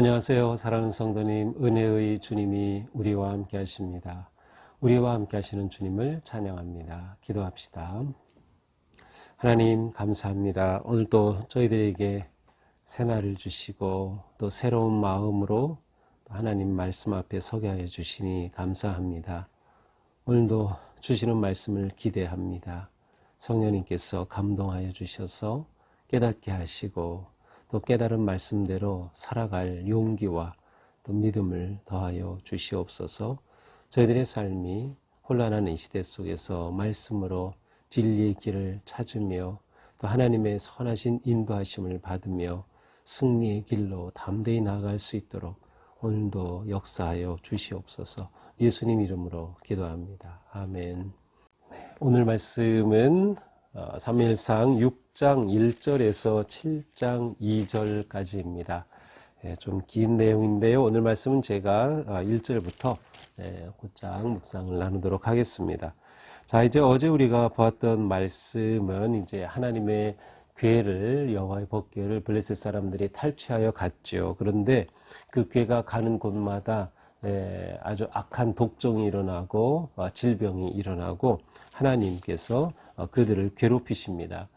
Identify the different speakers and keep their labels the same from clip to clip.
Speaker 1: 안녕하세요. 사랑하는 성도님, 은혜의 주님이 우리와 함께 하십니다. 우리와 함께 하시는 주님을 찬양합니다. 기도합시다. 하나님 감사합니다. 오늘도 저희들에게 새날을 주시고 또 새로운 마음으로 하나님 말씀 앞에 서게 하여 주시니 감사합니다. 오늘도 주시는 말씀을 기대합니다. 성령님께서 감동하여 주셔서 깨닫게 하시고 또 깨달은 말씀대로 살아갈 용기와 또 믿음을 더하여 주시옵소서. 저희들의 삶이 혼란한 이 시대 속에서 말씀으로 진리의 길을 찾으며 또 하나님의 선하신 인도하심을 받으며 승리의 길로 담대히 나아갈 수 있도록 오늘도 역사하여 주시옵소서. 예수님 이름으로 기도합니다. 아멘. 오늘 말씀은 사무엘상 6장 1절에서 7장 2절까지입니다. 좀 긴 내용인데요. 오늘 말씀은 제가 1절부터 곧장 묵상을 나누도록 하겠습니다. 자, 이제 어제 우리가 보았던 말씀은 이제 하나님의 궤를, 여호와의 법궤를 블레셋 사람들이 탈취하여 갔죠. 그런데 그 궤가 가는 곳마다 아주 악한 독종이 일어나고 질병이 일어나고 하나님께서 그들을 괴롭히십니다.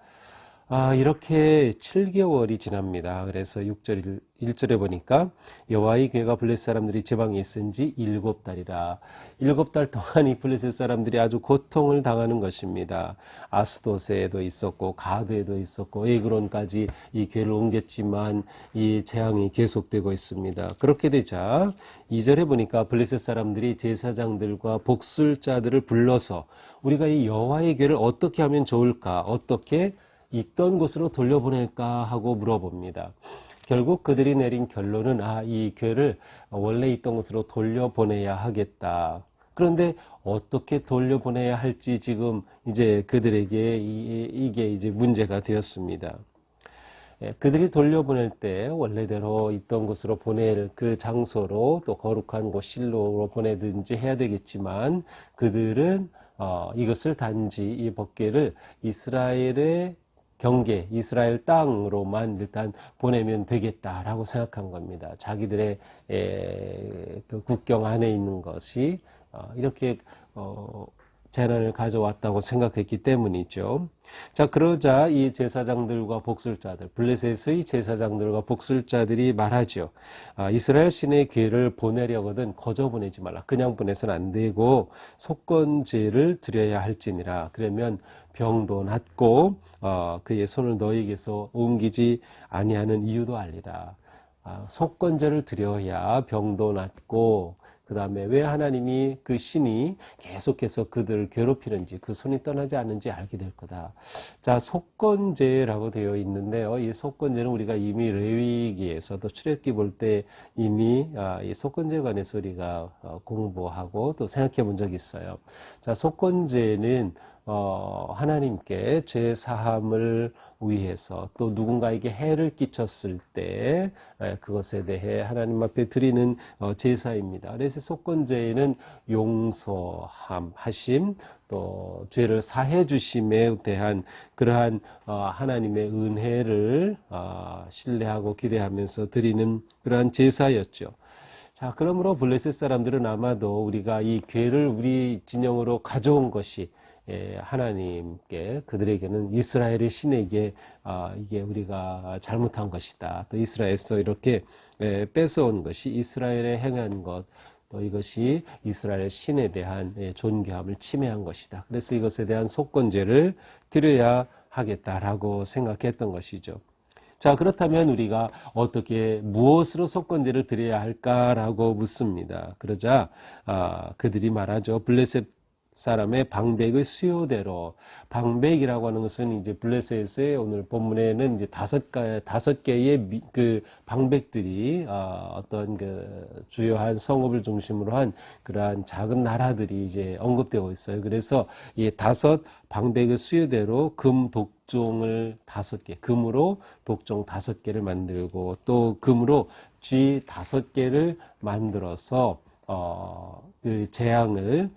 Speaker 1: 이렇게 7개월이 지납니다. 그래서 1절에 보니까 여호와의 궤가 블레셋 사람들이 지방에 있은 지 7달이라. 7달 동안 이 블레셋 사람들이 아주 고통을 당하는 것입니다. 아스도세에도 있었고 가드에도 있었고 에그론까지 이 궤를 옮겼지만 이 재앙이 계속되고 있습니다. 그렇게 되자 2절에 보니까 블레셋 사람들이 제사장들과 복술자들을 불러서 우리가 이 여호와의 궤를 어떻게 하면 좋을까, 어떻게 있던 곳으로 돌려보낼까 하고 물어봅니다. 결국 그들이 내린 결론은 이 궤를 원래 있던 곳으로 돌려보내야 하겠다. 그런데 어떻게 돌려보내야 할지 지금 이제 그들에게 이게 이제 문제가 되었습니다. 그들이 돌려보낼 때 원래대로 있던 곳으로 보낼 그 장소로 또 거룩한 곳 실로로 보내든지 해야 되겠지만 그들은 이것을 단지 이 법궤를 이스라엘의 경계, 이스라엘 땅으로만 일단 보내면 되겠다라고 생각한 겁니다. 자기들의 그 국경 안에 있는 것이 이렇게 재난을 가져왔다고 생각했기 때문이죠. 자, 그러자 이 제사장들과 복술자들, 블레셋의 제사장들과 복술자들이 말하죠. 이스라엘 신의 궤를 보내려거든 거저 보내지 말라. 그냥 보내서는 안 되고 속건제를 드려야 할지니라. 그러면 병도 낫고 그의 손을 너희에게서 옮기지 아니하는 이유도 알리라. 속건제를 드려야 병도 낫고 그 다음에 왜 하나님이 그 신이 계속해서 그들을 괴롭히는지 그 손이 떠나지 않는지 알게 될 거다. 자, 속건제라고 되어 있는데요. 이 속건제는 우리가 이미 레위기에서도 출애굽기 볼 때 이미 이 속건제에 관해서 우리가 공부하고 또 생각해 본 적이 있어요. 자, 속건제는 하나님께 죄 사함을 위해서 또 누군가에게 해를 끼쳤을 때 그것에 대해 하나님 앞에 드리는 제사입니다. 그래서 속건제에는 용서함, 하심, 또 죄를 사해 주심에 대한 그러한 하나님의 은혜를 신뢰하고 기대하면서 드리는 그러한 제사였죠. 자, 그러므로 블레셋 사람들은 아마도 우리가 이 궤를 우리 진영으로 가져온 것이 하나님께 그들에게는 이스라엘의 신에게 이게 우리가 잘못한 것이다. 또 이스라엘에서 이렇게 뺏어온 것이 이스라엘에 행한 것, 또 이것이 이스라엘 신에 대한 존귀함을 침해한 것이다. 그래서 이것에 대한 속건제를 드려야 하겠다라고 생각했던 것이죠. 자, 그렇다면 우리가 어떻게 무엇으로 속건제를 드려야 할까라고 묻습니다. 그러자 그들이 말하죠. 블레셋 사람의 방백의 수요대로. 방백이라고 하는 것은 이제 블레셋의 오늘 본문에는 이제 다섯 개의 그 방백들이 어떤 그 주요한 성읍을 중심으로 한 그러한 작은 나라들이 이제 언급되고 있어요. 그래서 이 5 방백의 수요대로 금 독종을 5개, 금으로 독종 5개를 만들고 또 금으로 쥐 5개를 만들어서 그 재앙을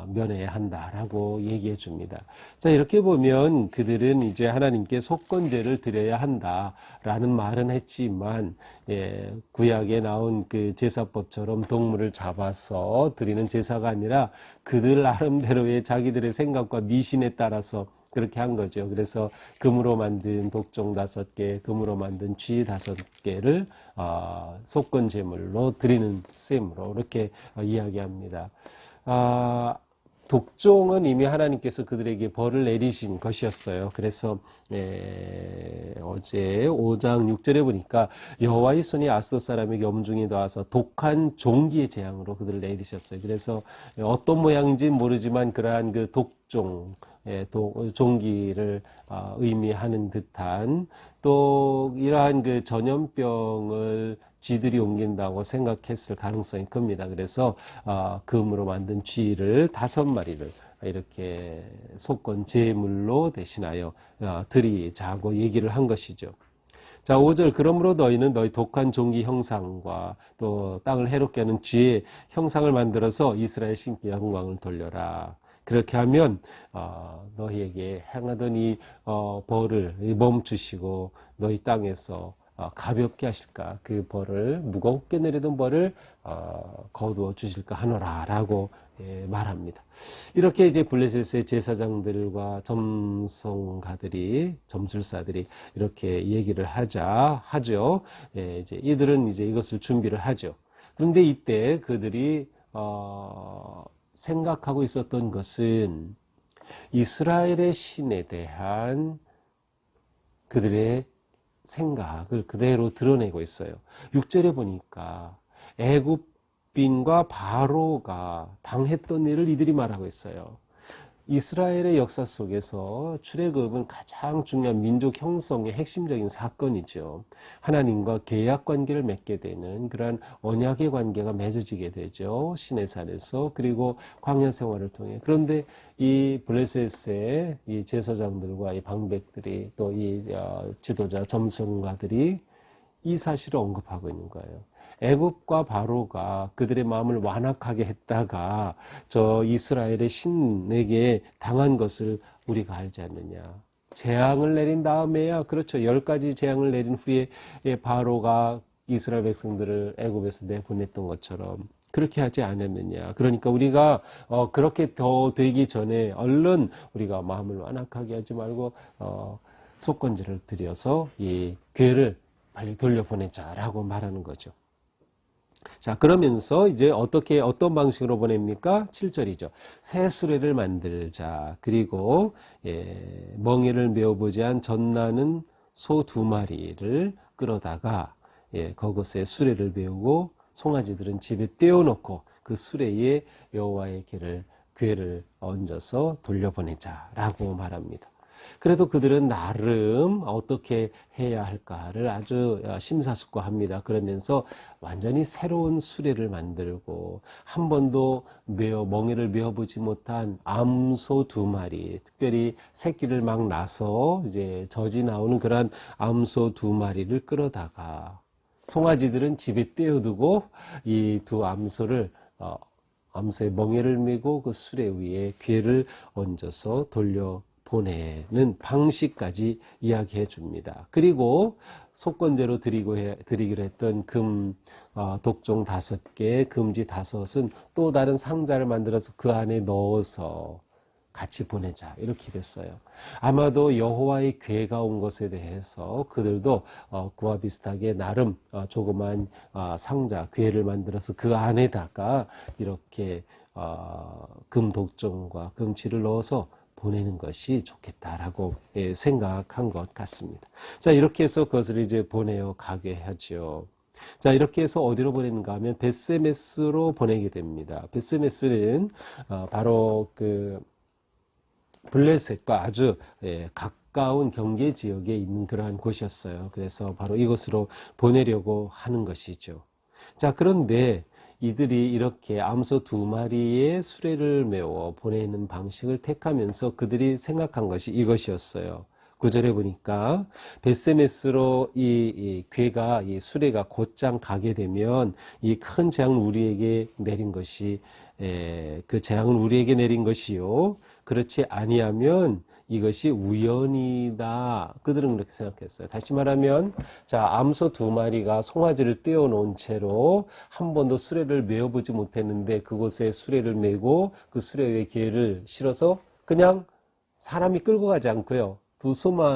Speaker 1: 면해야 한다라고 얘기해 줍니다. 자, 이렇게 보면 그들은 이제 하나님께 속건제를 드려야 한다라는 말은 했지만, 구약에 나온 그 제사법처럼 동물을 잡아서 드리는 제사가 아니라 그들 나름대로의 자기들의 생각과 미신에 따라서 그렇게 한 거죠. 그래서 금으로 만든 독종 5개, 금으로 만든 쥐 5개를 속건 제물로 드리는 셈으로 이렇게 이야기합니다. 독종은 이미 하나님께서 그들에게 벌을 내리신 것이었어요. 그래서 어제 5장 6절에 보니까 여호와의 손이 아스돗 사람에게 엄중히 닿아서 독한 종기의 재앙으로 그들을 내리셨어요. 그래서 어떤 모양인지 모르지만 그러한 그 독종, 종기를 의미하는 듯한, 또 이러한 그 전염병을 쥐들이 옮긴다고 생각했을 가능성이 큽니다. 그래서 금으로 만든 쥐를 5마리를 이렇게 속건 제물로 대신하여 드리자고 얘기를 한 것이죠. 자, 5절, 그러므로 너희는 너희 독한 종기 형상과 또 땅을 해롭게 하는 쥐의 형상을 만들어서 이스라엘 신께 영광을 돌려라. 그렇게 하면 너희에게 행하던 이 벌을 멈추시고 너희 땅에서 가볍게 하실까, 그 벌을, 무겁게 내리던 벌을 거두어 주실까 하노라 라고 말합니다. 이렇게 이제 블레셋의 제사장들과 점술사들이 이렇게 얘기를 하죠. 이제 이들은 이제 이것을 준비를 하죠. 그런데 이때 그들이 생각하고 있었던 것은 이스라엘의 신에 대한 그들의 생각을 그대로 드러내고 있어요. 6절에 보니까 애굽민과 바로가 당했던 일을 이들이 말하고 있어요. 이스라엘의 역사 속에서 출애굽은 가장 중요한 민족 형성의 핵심적인 사건이죠. 하나님과 계약 관계를 맺게 되는 그러한 언약의 관계가 맺어지게 되죠. 시내산에서, 그리고 광야 생활을 통해. 그런데 이 블레셋의 이 제사장들과 이 방백들이, 또 이 지도자 점성가들이 이 사실을 언급하고 있는 거예요. 애굽과 바로가 그들의 마음을 완악하게 했다가 저 이스라엘의 신에게 당한 것을 우리가 알지 않느냐. 재앙을 내린 다음에야, 그렇죠, 10가지 재앙을 내린 후에 바로가 이스라엘 백성들을 애굽에서 내보냈던 것처럼 그렇게 하지 않았느냐. 그러니까 우리가 그렇게 더 되기 전에 얼른 우리가 마음을 완악하게 하지 말고 속건제를 드려서 이 괴를 빨리 돌려보내자라고 말하는 거죠. 자, 그러면서 이제 어떤 방식으로 보냅니까? 7절이죠. 새 수레를 만들자. 그리고 멍에를 메어보지 않은 젖나는 소 2마리를 끌어다가 그것에 수레를 메우고 송아지들은 집에 떼어놓고 그 수레에 여호와의 궤를 얹어서 돌려보내자라고 말합니다. 그래도 그들은 나름 어떻게 해야 할까를 아주 심사숙고합니다. 그러면서 완전히 새로운 수레를 만들고 한 번도 멍에를 메어보지 못한 암소 2마리, 특별히 새끼를 막 낳아서 이제 젖이 나오는 그런 암소 2마리를 끌어다가 송아지들은 집에 떼어두고 이 두 암소의 멍에를 메고 그 수레 위에 궤를 얹어서 보내는 방식까지 이야기해 줍니다. 그리고 속건제로 드리기로 했던 독종 5개, 금지 5은 또 다른 상자를 만들어서 그 안에 넣어서 같이 보내자, 이렇게 됐어요. 아마도 여호와의 궤가 온 것에 대해서 그들도 그와 비슷하게 나름 조그만 상자, 궤를 만들어서 그 안에다가 이렇게 금독종과 금치를 넣어서 보내는 것이 좋겠다라고 생각한 것 같습니다. 자, 이렇게 해서 그것을 이제 보내어 가게 하죠. 자, 이렇게 해서 어디로 보내는가 하면 벳세메스로 보내게 됩니다. 벳세메스는 바로 그 블레셋과 아주 가까운 경계 지역에 있는 그러한 곳이었어요. 그래서 바로 이곳으로 보내려고 하는 것이죠. 자, 그런데 이들이 이렇게 암소 2마리의 수레를 메워 보내는 방식을 택하면서 그들이 생각한 것이 이것이었어요. 9절에 보니까 벳세메스로 이 괴가 이 수레가 곧장 가게 되면 이 큰 재앙을 우리에게 내린 것이 그 재앙은 우리에게 내린 것이요 그렇지 아니하면 이것이 우연이다. 그들은 그렇게 생각했어요. 다시 말하면 자 암소 2마리가 송아지를 떼어놓은 채로 한 번도 수레를 메어보지 못했는데 그곳에 수레를 메고 그 수레 위에 개를 실어서 그냥 사람이 끌고 가지 않고요.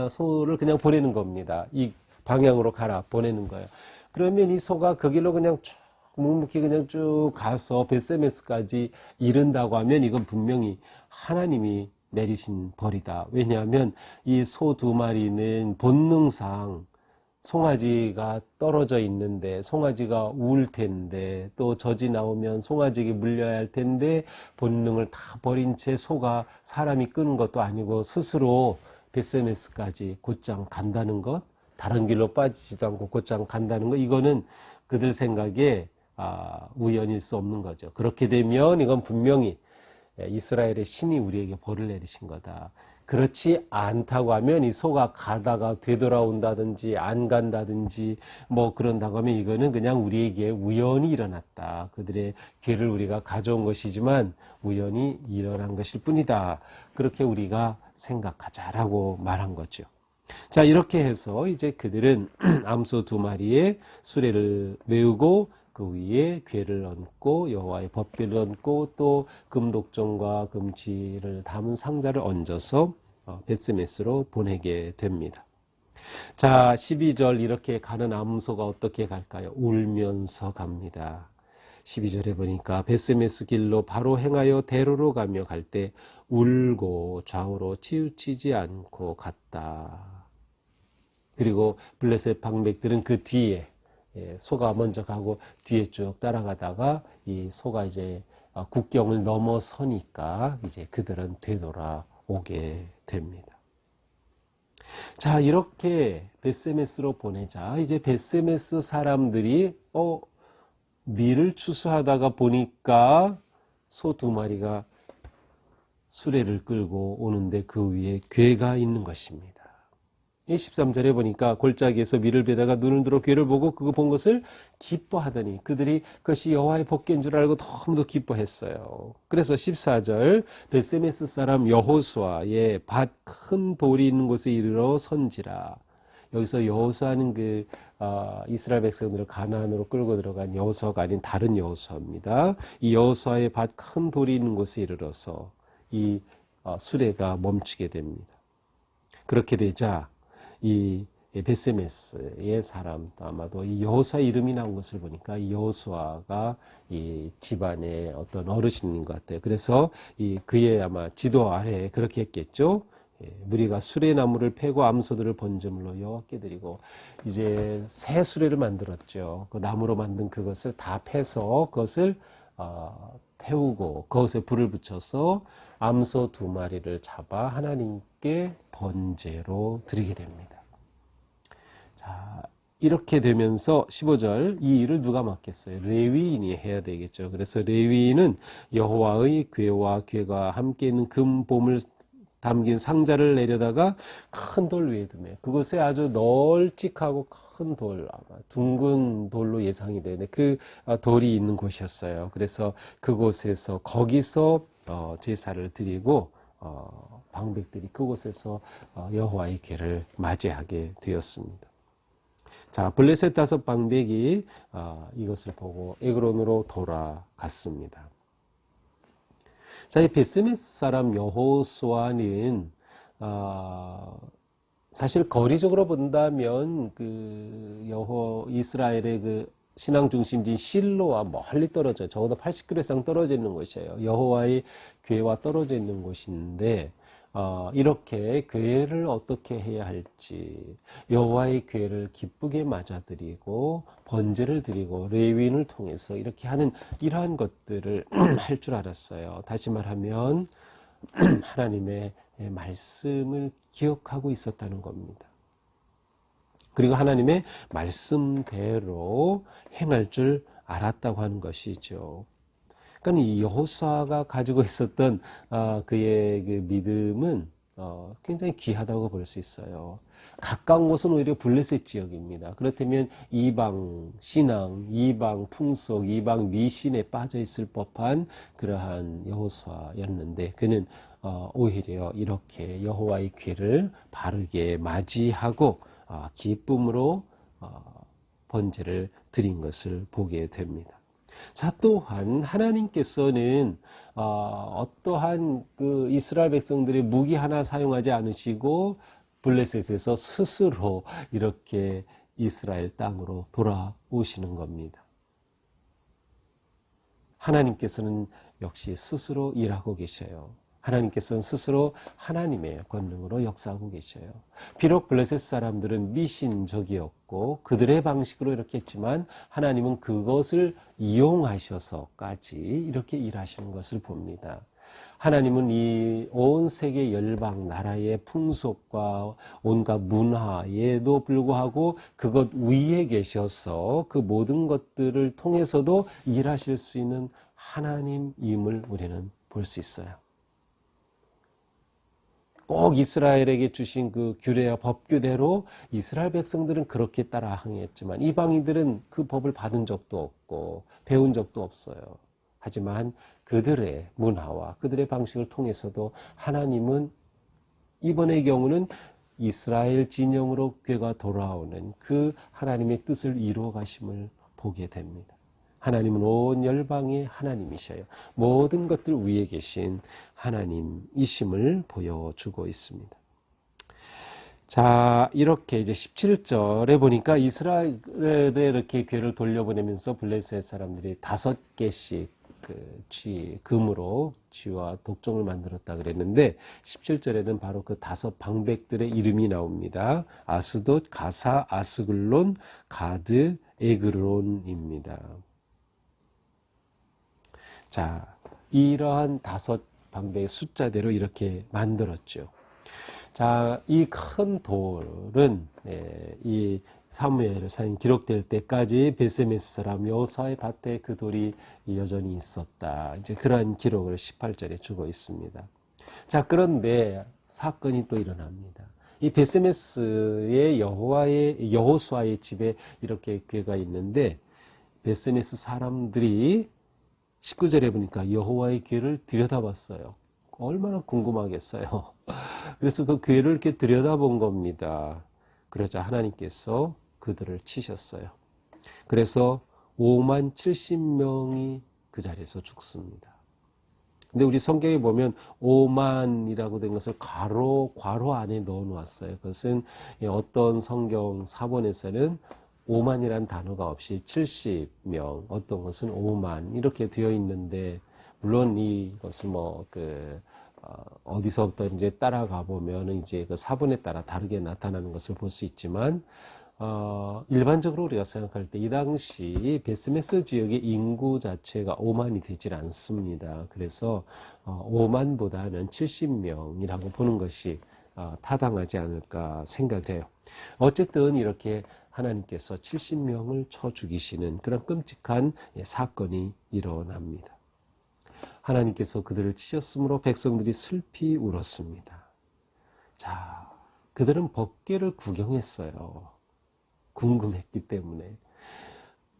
Speaker 1: 소를 그냥 보내는 겁니다. 이 방향으로 가라 보내는 거예요. 그러면 이 소가 그 길로 그냥 쭉 묵묵히 그냥 쭉 가서 벳세메스까지 이른다고 하면 이건 분명히 하나님이 내리신 벌이다. 왜냐하면 이 소 2마리는 본능상 송아지가 떨어져 있는데 송아지가 울 텐데 또 젖이 나오면 송아지에게 물려야 할 텐데 본능을 다 버린 채 소가 사람이 끄는 것도 아니고 스스로 벳세메스까지 곧장 간다는 것, 다른 길로 빠지지도 않고 곧장 간다는 것, 이거는 그들 생각에 우연일 수 없는 거죠. 그렇게 되면 이건 분명히 이스라엘의 신이 우리에게 벌을 내리신 거다. 그렇지 않다고 하면 이 소가 가다가 되돌아온다든지 안 간다든지 뭐 그런다고 하면 이거는 그냥 우리에게 우연히 일어났다. 그들의 괴를 우리가 가져온 것이지만 우연히 일어난 것일 뿐이다. 그렇게 우리가 생각하자라고 말한 거죠. 자, 이렇게 해서 이제 그들은 암소 2마리에 수레를 메우고 그 위에 궤를 얹고 여호와의 법궤를 얹고 또 금독종과 금지를 담은 상자를 얹어서 벳세메스로 보내게 됩니다. 자, 12절 이렇게 가는 암소가 어떻게 갈까요? 울면서 갑니다. 12절에 보니까 벳세메스 길로 바로 행하여 대로로 가며 갈 때 울고 좌우로 치우치지 않고 갔다. 그리고 블레셋 방백들은 그 뒤에 소가 먼저 가고 뒤에 쭉 따라가다가 이 소가 이제 국경을 넘어서니까 이제 그들은 되돌아오게 됩니다. 자, 이렇게 벳세메스로 보내자 이제 벳세메스 사람들이 밀을 추수하다가 보니까 소 2마리가 수레를 끌고 오는데 그 위에 궤가 있는 것입니다. 13절에 보니까 골짜기에서 밀을 베다가 눈을 들어 궤를 보고 그거 본 것을 기뻐하더니 그들이 그것이 여호와의 법궤인 줄 알고 너무도 기뻐했어요. 그래서 14절 벳세메스 사람 여호수아의 밭 큰 돌이 있는 곳에 이르러 선지라. 여기서 여호수아는 이스라엘 백성들을 가나안으로 끌고 들어간 여호수아가 아닌 다른 여호수아입니다. 이 여호수아의 밭 큰 돌이 있는 곳에 이르러서 이 수레가 멈추게 됩니다. 그렇게 되자 이 벳세메스의 사람, 아마도 이 여호수아 이름이 나온 것을 보니까 이 여호수아가 이 집안의 어떤 어르신인 것 같아요. 그래서 그의 아마 지도 아래 그렇게 했겠죠. 무리가 수레나무를 패고 암소들을 번제물로 여호와께 드리고 이제 새 수레를 만들었죠. 그 나무로 만든 그것을 다 패서 그것을 태우고 그것에 불을 붙여서 암소 2마리를 잡아 하나님께 번제로 드리게 됩니다. 자, 이렇게 되면서 15절 이 일을 누가 맡겠어요? 레위인이 해야 되겠죠. 그래서 레위인은 여호와의 궤와 궤가 함께 있는 금봄을 담긴 상자를 내려다가 큰 돌 위에 두며 그곳에 아주 널찍하고 큰 돌, 아마 둥근 돌로 예상이 되는데 그 돌이 있는 곳이었어요. 그래서 그곳에서 거기서 제사를 드리고 방백들이 그곳에서 여호와의 궤를 맞이하게 되었습니다. 자, 블레셋 5 방백이 이것을 보고 에그론으로 돌아갔습니다. 자, 이 벳세메스 사람 여호수아는 사실 거리적으로 본다면 이스라엘의 그 신앙 중심지인 실로와 멀리 떨어져 적어도 80km 이상 떨어져 있는 곳이에요. 여호와의 궤와 떨어져 있는 곳인데 이렇게 궤를 어떻게 해야 할지 여호와의 궤를 기쁘게 맞아드리고 번제를 드리고 레위인을 통해서 이렇게 하는 이러한 것들을 할 줄 알았어요. 다시 말하면 하나님의 말씀을 기억하고 있었다는 겁니다. 그리고 하나님의 말씀대로 행할 줄 알았다고 하는 것이죠. 그러니까 이 여호수아가 가지고 있었던 그의 그 믿음은 굉장히 귀하다고 볼 수 있어요. 가까운 곳은 오히려 블레셋 지역입니다. 그렇다면 이방 신앙, 이방 풍속, 이방 미신에 빠져 있을 법한 그러한 여호수아였는데 그는 오히려 이렇게 여호와의 귀를 바르게 맞이하고 기쁨으로 번제를 드린 것을 보게 됩니다. 자, 또한 하나님께서는 어떠한 그 이스라엘 백성들의 무기 하나 사용하지 않으시고 블레셋에서 스스로 이렇게 이스라엘 땅으로 돌아오시는 겁니다. 하나님께서는 역시 스스로 일하고 계셔요. 하나님께서는 스스로 하나님의 권능으로 역사하고 계셔요. 비록 블레셋 사람들은 미신적이었고 그들의 방식으로 이렇게 했지만 하나님은 그것을 이용하셔서까지 이렇게 일하시는 것을 봅니다. 하나님은 이 온 세계 열방 나라의 풍속과 온갖 문화에도 불구하고 그것 위에 계셔서 그 모든 것들을 통해서도 일하실 수 있는 하나님임을 우리는 볼 수 있어요. 꼭 이스라엘에게 주신 그 규례와 법규대로 이스라엘 백성들은 그렇게 따라 행했지만 이방인들은 그 법을 받은 적도 없고 배운 적도 없어요. 하지만 그들의 문화와 그들의 방식을 통해서도 하나님은 이번의 경우는 이스라엘 진영으로 궤가 돌아오는 그 하나님의 뜻을 이루어 가심을 보게 됩니다. 하나님은 온 열방의 하나님이셔요. 모든 것들 위에 계신 하나님이심을 보여주고 있습니다. 자, 이렇게 이제 17절에 보니까 이스라엘에 이렇게 궤를 돌려보내면서 블레셋 사람들이 5개씩 금으로 쥐와 독종을 만들었다 그랬는데 17절에는 바로 그 5 방백들의 이름이 나옵니다. 아스돗, 가사, 아스글론, 가드, 에그론입니다. 자, 이러한 5 방백의 숫자대로 이렇게 만들었죠. 자, 이 큰 돌은 이 사무엘상 기록될 때까지 베세메스 사람 여호수아의 밭에 그 돌이 여전히 있었다. 이제 그러한 기록을 18절에 주고 있습니다. 자, 그런데 사건이 또 일어납니다. 이 베세메스의 여호수아의 집에 이렇게 궤가 있는데 베세메스 사람들이 19절에 보니까 여호와의 궤를 들여다봤어요. 얼마나 궁금하겠어요. 그래서 그 궤를 이렇게 들여다본 겁니다. 그러자 하나님께서 그들을 치셨어요. 그래서 5만 70명이 그 자리에서 죽습니다. 근데 우리 성경에 보면 5만이라고 된 것을 괄호 안에 넣어 놓았어요. 그것은 어떤 성경 사본에서는 5만이라는 단어가 없이 70명, 어떤 것은 5만 이렇게 되어 있는데 물론 이것을 어디서부터 이제 따라가 보면 이제 그 사본에 따라 다르게 나타나는 것을 볼 수 있지만 일반적으로 우리가 생각할 때 이 당시 베스메스 지역의 인구 자체가 5만이 되질 않습니다. 그래서 5만보다는 70명이라고 보는 것이 타당하지 않을까 생각을 해요. 어쨌든 이렇게 하나님께서 70명을 쳐 죽이시는 그런 끔찍한 사건이 일어납니다. 하나님께서 그들을 치셨으므로 백성들이 슬피 울었습니다. 자, 그들은 법궤를 구경했어요. 궁금했기 때문에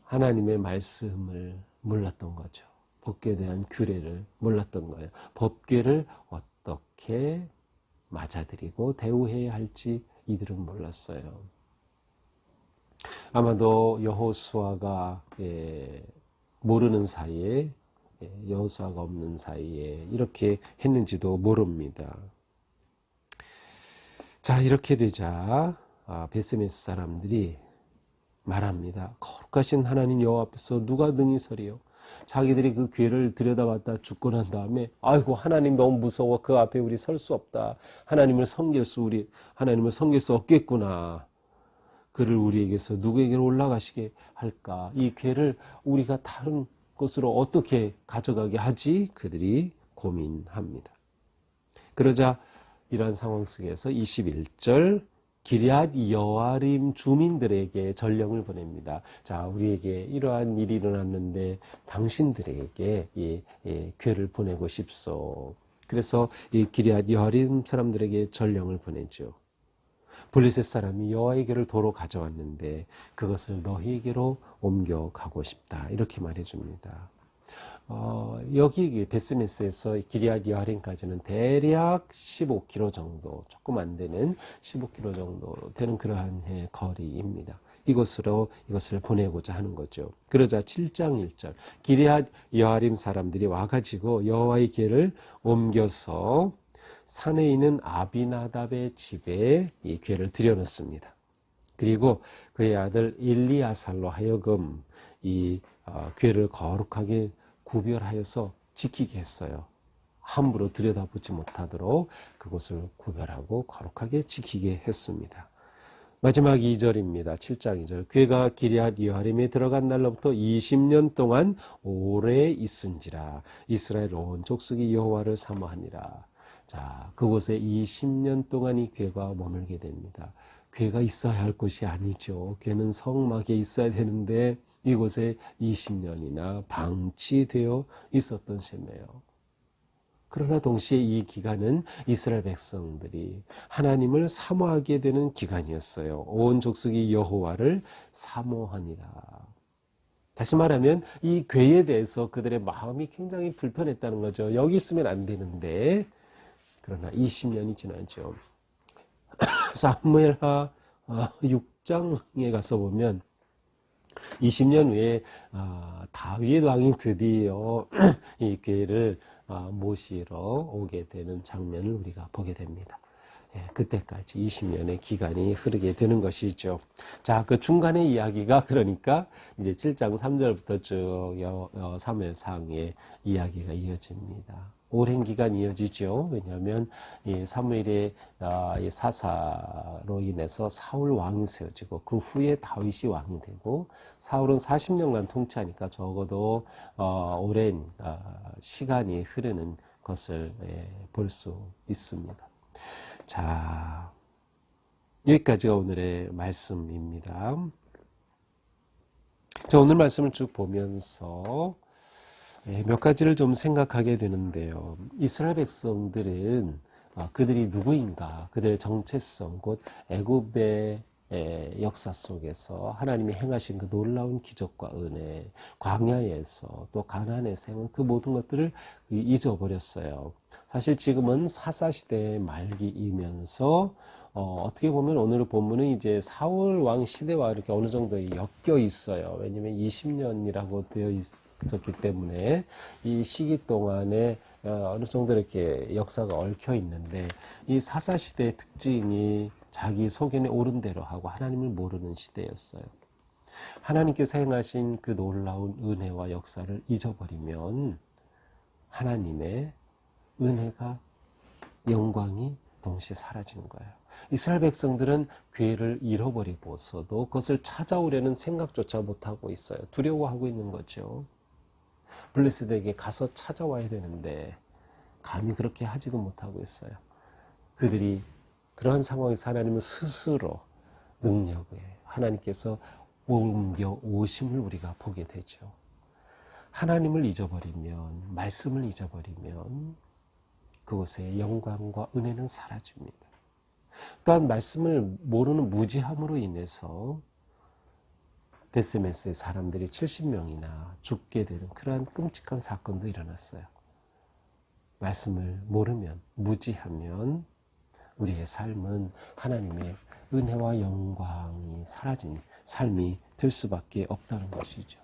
Speaker 1: 하나님의 말씀을 몰랐던 거죠. 법궤에 대한 규례를 몰랐던 거예요. 법궤를 어떻게 맞아들이고 대우해야 할지 이들은 몰랐어요. 아마도 여호수아가 모르는 사이에 여호수아가 없는 사이에 이렇게 했는지도 모릅니다. 자, 이렇게 되자 베스메스 사람들이 말합니다. 거룩하신 하나님 여호와 앞에서 누가 능히 서리요? 자기들이 그 궤를 들여다봤다 죽고 난 다음에 아이고 하나님 너무 무서워 그 앞에 우리 설 수 없다. 하나님을 섬길 수 없겠구나. 그를 우리에게서 누구에게 올라가시게 할까? 이 궤를 우리가 다른 곳으로 어떻게 가져가게 하지? 그들이 고민합니다. 그러자 이러한 상황 속에서 21절 기럇 여아림 주민들에게 전령을 보냅니다. 자, 우리에게 이러한 일이 일어났는데 당신들에게 궤를 보내고 싶소. 그래서 이 기럇 여아림 사람들에게 전령을 보내죠. 블레셋 사람이 여호와에게를 도로 가져왔는데 그것을 너희에게로 옮겨가고 싶다. 이렇게 말해줍니다. 여기 베스메스에서 기럇 여아림까지는 대략 15km 정도, 조금 안 되는 15km 정도 되는 그러한 거리입니다. 이것을 보내고자 하는 거죠. 그러자 7장 1절 기럇 여아림 사람들이 와가지고 여호와의 궤를 옮겨서 산에 있는 아비나답의 집에 이 궤를 들여놓습니다. 그리고 그의 아들 엘리아살로 하여금 이 궤를 거룩하게 구별하여서 지키게 했어요. 함부로 들여다보지 못하도록 그곳을 구별하고 거룩하게 지키게 했습니다. 마지막 2절입니다. 7장 2절 궤가 기럇 여아림에 들어간 날로부터 20년 동안 오래 있은지라 이스라엘 온 족속이 여호와를 사모하니라. 자, 그곳에 20년 동안 이 궤가 머물게 됩니다. 궤가 있어야 할 곳이 아니죠. 궤는 성막에 있어야 되는데 이곳에 20년이나 방치되어 있었던 셈이에요. 그러나 동시에 이 기간은 이스라엘 백성들이 하나님을 사모하게 되는 기간이었어요. 온 족속이 여호와를 사모하니라. 다시 말하면 이 궤에 대해서 그들의 마음이 굉장히 불편했다는 거죠. 여기 있으면 안 되는데 그러나 20년이 지나죠. 사무엘하 6장에 가서 보면 20년 후에 다윗 왕이 드디어 이 궤를 모시러 오게 되는 장면을 우리가 보게 됩니다. 그때까지 20년의 기간이 흐르게 되는 것이죠. 자, 그 중간의 이야기가 그러니까 이제 7장 3절부터 쭉 사무엘상의 이야기가 이어집니다. 오랜 기간 이어지죠. 왜냐하면 이 사무엘의 사사로 인해서 사울 왕이 세워지고 그 후에 다윗이 왕이 되고 사울은 40년간 통치하니까 적어도 오랜 시간이 흐르는 것을 볼 수 있습니다. 자, 여기까지가 오늘의 말씀입니다. 자, 오늘 말씀을 쭉 보면서 몇 가지를 좀 생각하게 되는데요. 이스라엘 백성들은 그들이 누구인가, 그들의 정체성, 곧 애굽의 역사 속에서 하나님이 행하신 그 놀라운 기적과 은혜, 광야에서 또 가나안에서 행한 그 모든 것들을 잊어버렸어요. 사실 지금은 사사시대의 말기이면서 어떻게 보면 오늘 본문은 이제 사울 왕 시대와 이렇게 어느 정도 엮여 있어요. 왜냐하면 20년이라고 되어 있었기 때문에 이 시기 동안에 어느 정도 이렇게 역사가 얽혀 있는데 이 사사시대의 특징이 자기 소견에 옳은 대로 하고 하나님을 모르는 시대였어요. 하나님께서 행하신 그 놀라운 은혜와 역사를 잊어버리면 하나님의 은혜가 영광이 동시에 사라지는 거예요. 이스라엘 백성들은 궤를 잃어버리고서도 그것을 찾아오려는 생각조차 못하고 있어요. 두려워하고 있는 거죠. 블레셋에게 가서 찾아와야 되는데 감히 그렇게 하지도 못하고 있어요. 그들이 그러한 상황에서 하나님은 스스로 능력에 하나님께서 옮겨 오심을 우리가 보게 되죠. 하나님을 잊어버리면, 말씀을 잊어버리면 그곳에 영광과 은혜는 사라집니다. 또한 말씀을 모르는 무지함으로 인해서 베스메스의 사람들이 70명이나 죽게 되는 그러한 끔찍한 사건도 일어났어요. 말씀을 모르면, 무지하면 우리의 삶은 하나님의 은혜와 영광이 사라진 삶이 될 수밖에 없다는 것이죠.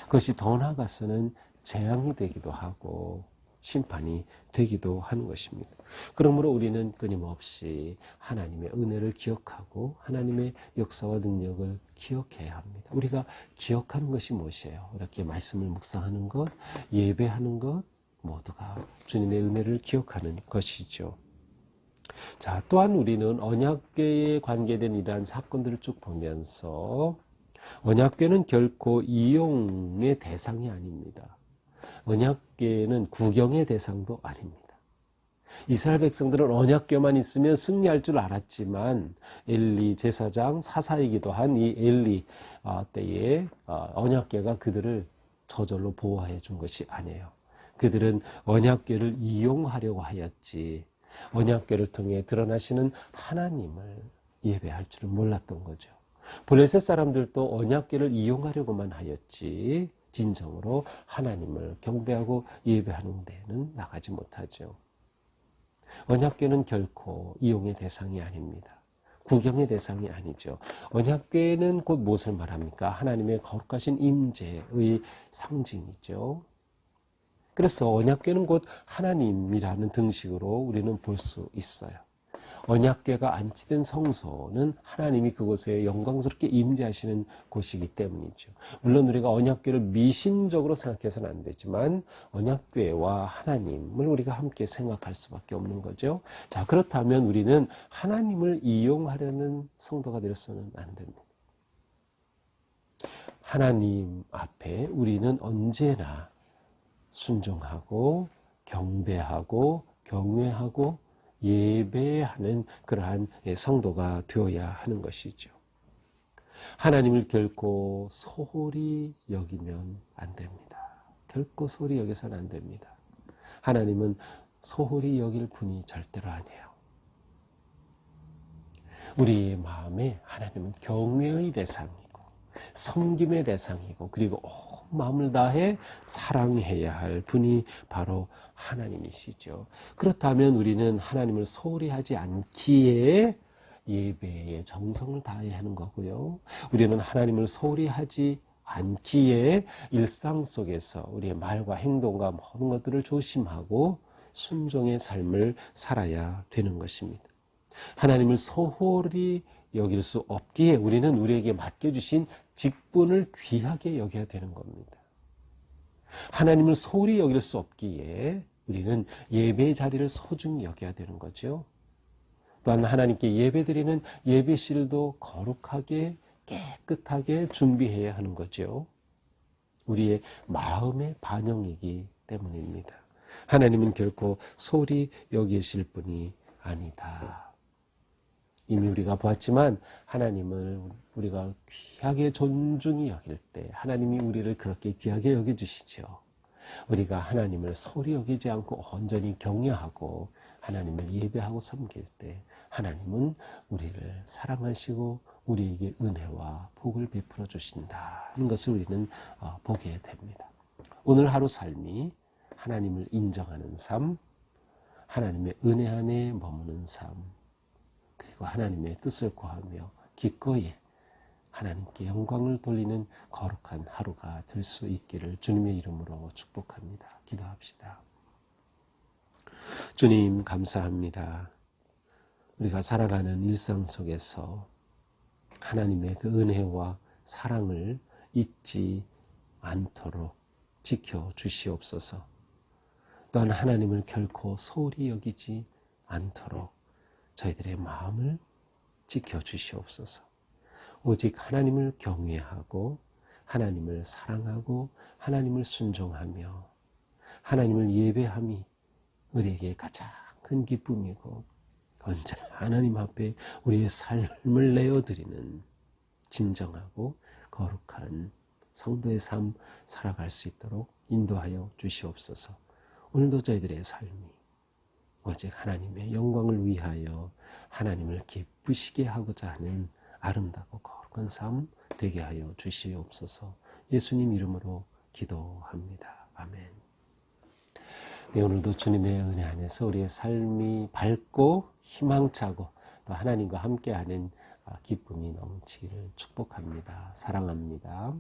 Speaker 1: 그것이 더 나아가서는 재앙이 되기도 하고 심판이 되기도 하는 것입니다. 그러므로 우리는 끊임없이 하나님의 은혜를 기억하고 하나님의 역사와 능력을 기억해야 합니다. 우리가 기억하는 것이 무엇이에요? 이렇게 말씀을 묵상하는 것, 예배하는 것 모두가 주님의 은혜를 기억하는 것이죠. 자, 또한 우리는 언약궤에 관계된 이러한 사건들을 쭉 보면서 언약궤는 결코 이용의 대상이 아닙니다. 언약궤는 구경의 대상도 아닙니다. 이스라엘 백성들은 언약궤만 있으면 승리할 줄 알았지만 엘리 제사장 사사이기도 한 이 엘리 때에 언약궤가 그들을 저절로 보호해 준 것이 아니에요. 그들은 언약궤를 이용하려고 하였지 언약궤를 통해 드러나시는 하나님을 예배할 줄은 몰랐던 거죠. 블레셋 사람들도 언약궤를 이용하려고만 하였지 진정으로 하나님을 경배하고 예배하는 데는 나가지 못하죠. 언약궤는 결코 이용의 대상이 아닙니다. 구경의 대상이 아니죠. 언약궤는 곧 무엇을 말합니까? 하나님의 거룩하신 임재의 상징이죠. 그래서 언약궤는 곧 하나님이라는 등식으로 우리는 볼 수 있어요. 언약궤가 안치된 성소는 하나님이 그곳에 영광스럽게 임재하시는 곳이기 때문이죠. 물론 우리가 언약궤를 미신적으로 생각해서는 안 되지만 언약궤와 하나님을 우리가 함께 생각할 수밖에 없는 거죠. 자, 그렇다면 우리는 하나님을 이용하려는 성도가 되어서는 안 됩니다. 하나님 앞에 우리는 언제나 순종하고 경배하고 경외하고 예배하는 그러한 성도가 되어야 하는 것이죠. 하나님을 결코 소홀히 여기면 안 됩니다. 결코 소홀히 여겨서는 안 됩니다. 하나님은 소홀히 여길 분이 절대로 아니에요. 우리의 마음에 하나님은 경외의 대상이고 섬김의 대상이고 그리고 온 마음을 다해 사랑해야 할 분이 바로 하나님이시죠. 그렇다면 우리는 하나님을 소홀히 하지 않기에 예배에 정성을 다해야 하는 거고요. 우리는 하나님을 소홀히 하지 않기에 일상 속에서 우리의 말과 행동과 모든 것들을 조심하고 순종의 삶을 살아야 되는 것입니다. 하나님을 소홀히 여길 수 없기에 우리는 우리에게 맡겨주신 직분을 귀하게 여겨야 되는 겁니다. 하나님을 소홀히 여길 수 없기에 우리는 예배의 자리를 소중히 여겨야 되는 거죠. 또한 하나님께 예배드리는 예배실도 거룩하게 깨끗하게 준비해야 하는 거죠. 우리의 마음의 반영이기 때문입니다. 하나님은 결코 소홀히 여기실 분이 아니다. 이미 우리가 보았지만 하나님을 우리가 귀하게 존중히 여길 때 하나님이 우리를 그렇게 귀하게 여겨주시죠. 우리가 하나님을 소홀히 여기지 않고 온전히 경외하고 하나님을 예배하고 섬길 때 하나님은 우리를 사랑하시고 우리에게 은혜와 복을 베풀어 주신다는 것을 우리는 보게 됩니다. 오늘 하루 삶이 하나님을 인정하는 삶, 하나님의 은혜 안에 머무는 삶, 그리고 하나님의 뜻을 구하며 기꺼이 하나님께 영광을 돌리는 거룩한 하루가 될 수 있기를 주님의 이름으로 축복합니다. 기도합시다. 주님 감사합니다. 우리가 살아가는 일상 속에서 하나님의 그 은혜와 사랑을 잊지 않도록 지켜주시옵소서. 또한 하나님을 결코 소홀히 여기지 않도록 저희들의 마음을 지켜주시옵소서. 오직 하나님을 경외하고 하나님을 사랑하고 하나님을 순종하며 하나님을 예배함이 우리에게 가장 큰 기쁨이고 언제나 하나님 앞에 우리의 삶을 내어드리는 진정하고 거룩한 성도의 삶 살아갈 수 있도록 인도하여 주시옵소서. 오늘도 저희들의 삶이 오직 하나님의 영광을 위하여 하나님을 기쁘시게 하고자 하는 아름답고 거룩한 삶 되게 하여 주시옵소서. 예수님 이름으로 기도합니다. 아멘. 네, 오늘도 주님의 은혜 안에서 우리의 삶이 밝고 희망차고 또 하나님과 함께하는 기쁨이 넘치기를 축복합니다. 사랑합니다.